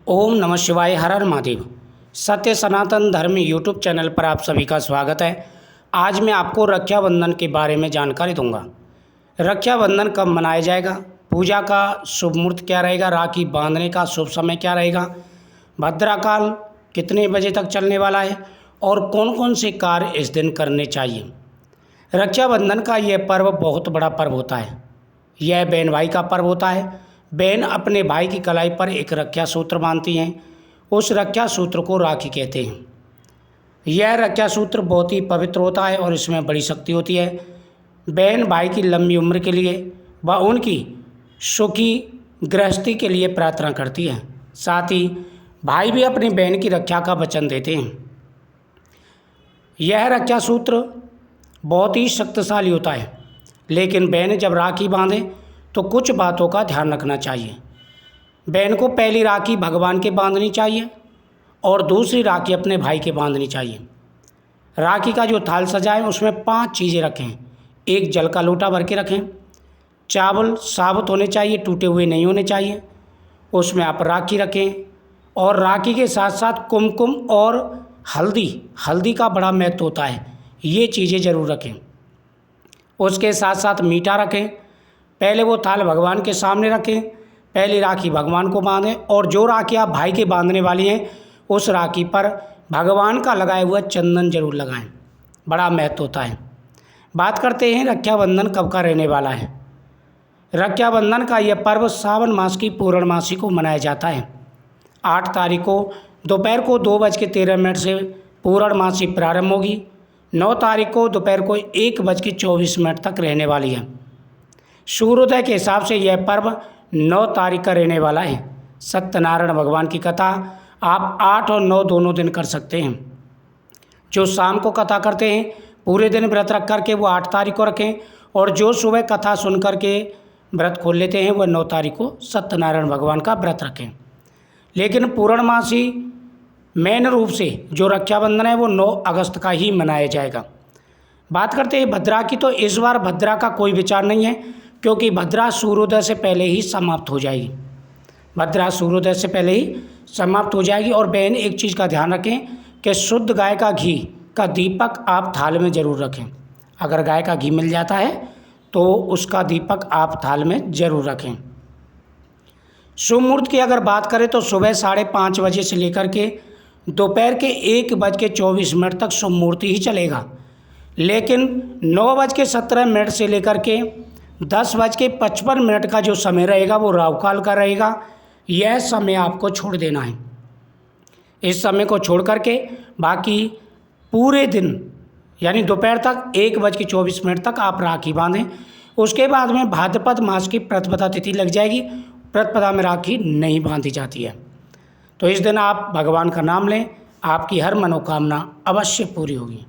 ओम नमः शिवाय। हर हर महादेव। सत्य सनातन धर्म यूट्यूब चैनल पर आप सभी का स्वागत है। आज मैं आपको रक्षाबंधन के बारे में जानकारी दूंगा। रक्षाबंधन कब मनाया जाएगा, पूजा का शुभ मुहूर्त क्या रहेगा, राखी बांधने का शुभ समय क्या रहेगा, भद्राकाल कितने बजे तक चलने वाला है और कौन कौन से कार्य इस दिन करने चाहिए। रक्षाबंधन का यह पर्व बहुत बड़ा पर्व होता है। यह बहन भाई का पर्व होता है। बहन अपने भाई की कलाई पर एक रक्षा सूत्र बांधती हैं। उस रक्षा सूत्र को राखी कहते हैं। यह रक्षा सूत्र बहुत ही पवित्र होता है और इसमें बड़ी शक्ति होती है। बहन भाई की लंबी उम्र के लिए व उनकी सुखी गृहस्थी के लिए प्रार्थना करती है। साथ ही भाई भी अपनी बहन की रक्षा का वचन देते हैं। यह रक्षा सूत्र बहुत ही शक्तिशाली होता है, लेकिन बहन जब राखी बांधे तो कुछ बातों का ध्यान रखना चाहिए। बहन को पहली राखी भगवान के बांधनी चाहिए और दूसरी राखी अपने भाई के बांधनी चाहिए। राखी का जो थाल सजाएं उसमें 5 चीज़ें रखें। एक जल का लोटा भर के रखें। चावल साबुत होने चाहिए, टूटे हुए नहीं होने चाहिए। उसमें आप राखी रखें और राखी के साथ साथ कुमकुम और हल्दी का बड़ा महत्व होता है। ये चीज़ें ज़रूर रखें। उसके साथ साथ मीठा रखें। पहले वो थाल भगवान के सामने रखें, पहली राखी भगवान को बांधें और जो राखी आप भाई के बांधने वाली हैं उस राखी पर भगवान का लगाया हुआ चंदन जरूर लगाएं। बड़ा महत्व होता है। बात करते हैं रक्षाबंधन कब का रहने वाला है। रक्षाबंधन का यह पर्व सावन मास की पूर्णमासी को मनाया जाता है। 8 तारीख को दोपहर को 2:13 से पूर्णमासी प्रारंभ होगी। 9 तारीख को दोपहर को 1:24 तक रहने वाली है। सूर्योदय के हिसाब से यह पर्व 9 तारीख का रहने वाला है। सत्यनारायण भगवान की कथा आप 8 और 9 दोनों दिन कर सकते हैं। जो शाम को कथा करते हैं पूरे दिन व्रत रख करके वो 8 तारीख को रखें और जो सुबह कथा सुन करके व्रत खोल लेते हैं वह 9 तारीख को सत्यनारायण भगवान का व्रत रखें। लेकिन पूर्णमासी मेन रूप से जो रक्षाबंधन है वो 9 अगस्त का ही मनाया जाएगा। बात करते हैं भद्रा की, तो इस बार भद्रा का कोई विचार नहीं है क्योंकि भद्रा सूर्योदय से पहले ही समाप्त हो जाएगी। भद्रा सूर्योदय से पहले ही समाप्त हो जाएगी। और बहन एक चीज़ का ध्यान रखें कि शुद्ध गाय का घी का दीपक आप थाल में ज़रूर रखें। अगर गाय का घी मिल जाता है तो उसका दीपक आप थाल में ज़रूर रखें। शुभ मुहूर्त की अगर बात करें तो सुबह 5:30 बजे से लेकर के दोपहर के 1:24 तक शुभ मुहूर्त ही चलेगा। लेकिन 9:17 से लेकर के 10:55 का जो समय रहेगा वो राहुकाल का रहेगा। यह समय आपको छोड़ देना है। इस समय को छोड़ करके बाकी पूरे दिन यानी दोपहर तक 1:24 तक आप राखी बांधें। उसके बाद में भाद्रपद मास की प्रतिपदा तिथि लग जाएगी। प्रतिपदा में राखी नहीं बांधी जाती है। तो इस दिन आप भगवान का नाम लें, आपकी हर मनोकामना अवश्य पूरी होगी।